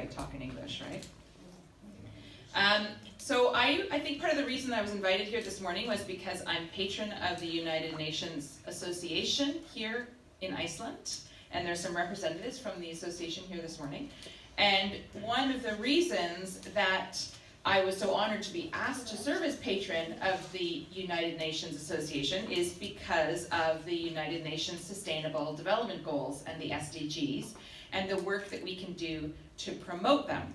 I talk in English, right? So I think part of the reason I was invited here this morning was because I'm patron of the United Nations Association here in Iceland, and there's some representatives from the association here this morning. And one of the reasons that I was so honored to be asked to serve as patron of the United Nations Association is because of the United Nations Sustainable Development Goals and the SDGs and the work that we can do to promote them.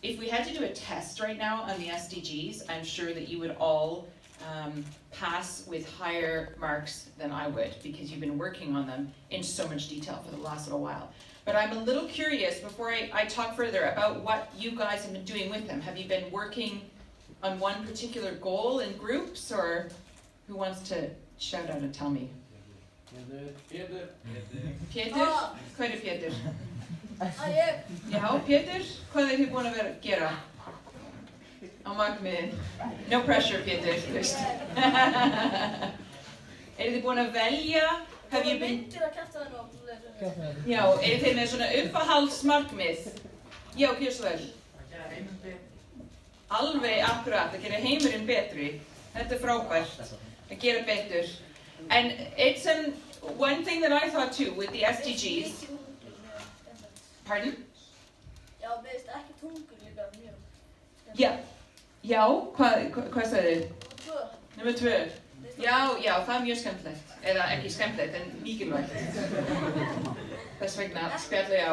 If we had to do a test right now on the SDGs, I'm sure that you would all pass with higher marks than I would, because you've been working on them in so much detail for the last little while. But I'm a little curious, before I talk further, about what you guys have been doing with them. Have you been working on one particular goal in groups, or who wants to shout out and tell me? Pétur. Pétur? Hvað Pétur? Já, Pétur, hvað þið búin að vera að gera á markmiðin? No pressure, Pétur. Þið búin að velja? Have you been... Já, þið með svona uppáhaldsmarkmið? Já, gjör svo vel. Alveg akkurat, að gera heimurinn betri. Þetta frábært, að gera betur. And it's one thing that I thought too with the SDGs. Pardon? Já, mér finnst ekki tungur líka mjög. Já, hvað sagði þið? 2. Númer 2. Já, það er mjög skemmtilegt. Eða ekki skemmtilegt, en mikilvægt. Þess vegna spjalli á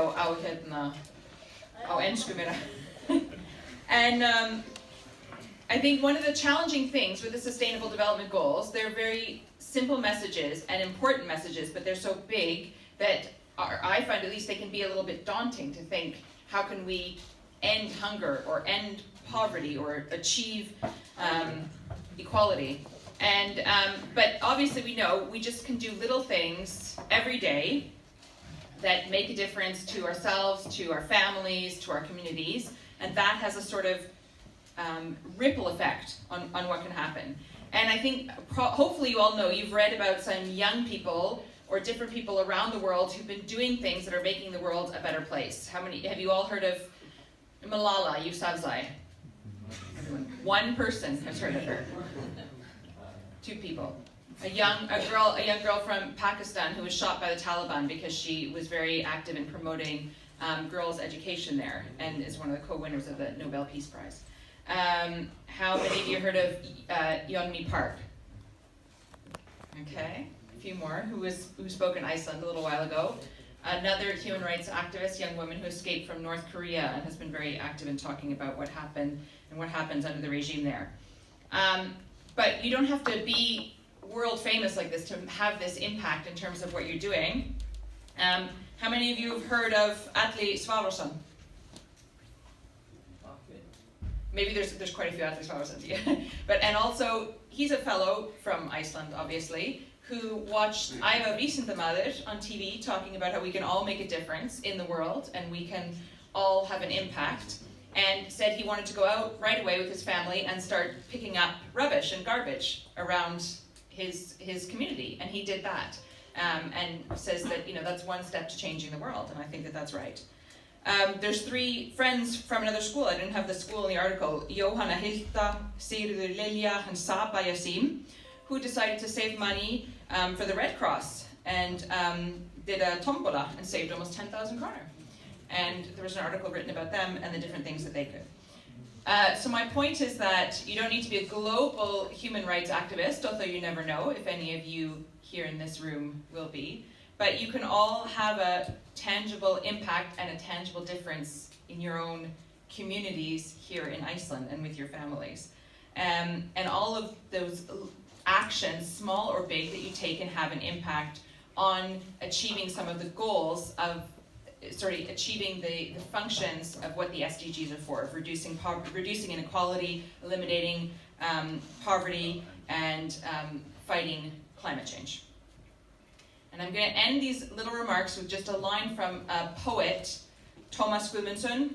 ensku meira. And I think one of the challenging things with the Sustainable Development Goals, they're very simple messages and important messages, but they're so big that I find at least they can be a little bit daunting to think, how can we end hunger or end poverty or achieve equality? And but obviously we know we just can do little things every day that make a difference to ourselves, to our families, to our communities, and that has a sort of ripple effect on what can happen. And I think hopefully you all know, you've read about some young people or different people around the world who've been doing things that are making the world a better place. Have you all heard of Malala Yousafzai? One person has heard of her. 2 people. A young girl from Pakistan who was shot by the Taliban because she was very active in promoting girls' education there, and is one of the co-winners of the Nobel Peace Prize. How many of you heard of Yeonmi Park? Okay. Few more, who spoke in Iceland a little while ago. Another human rights activist, young woman who escaped from North Korea and has been very active in talking about what happened and what happens under the regime there. But you don't have to be world famous like this to have this impact in terms of what you're doing. How many of you have heard of Atli Svárason? Maybe there's quite a few Atli Svárasons, yeah. And also, he's a fellow from Iceland, obviously, who watched Ævar Vísindamaður on TV talking about how we can all make a difference in the world and we can all have an impact, and said he wanted to go out right away with his family and start picking up rubbish and garbage around his community, and he did that, and says that that's one step to changing the world, and I think that that's right. There's 3 friends from another school. I didn't have the school in the article. Jóhanna Hilda, Sigurður Lilja, and Saba Yasim, who decided to save money for the Red Cross and did a tombola and saved almost 10,000 kroner. And there was an article written about them and the different things that they could. So my point is that you don't need to be a global human rights activist, although you never know if any of you here in this room will be. But you can all have a tangible impact and a tangible difference in your own communities here in Iceland and with your families. And all of those actions, small or big, that you take can have an impact on achieving some of the goals of, achieving the functions of what the SDGs are for, of reducing inequality, eliminating poverty, and fighting climate change. And I'm going to end these little remarks with just a line from a poet, Thomas Guðmundsson,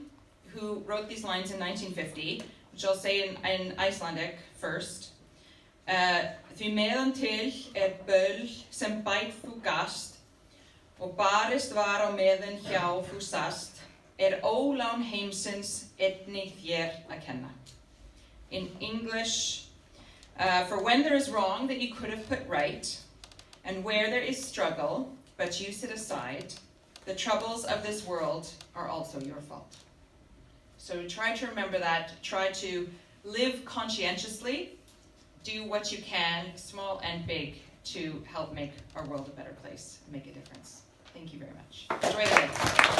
who wrote these lines in 1950, which I'll say in Icelandic first. Því meðan til böll sem bætt þú gast, og barist var á meðan hjá þú sast, ólán heimsins einnig þér að kenna. In English, for when there is wrong that you could have put right, and where there is struggle, but you sit aside, the troubles of this world are also your fault. So try to remember that, try to live conscientiously, do what you can, small and big, to help make our world a better place, make a difference. Thank you very much. Enjoy the day.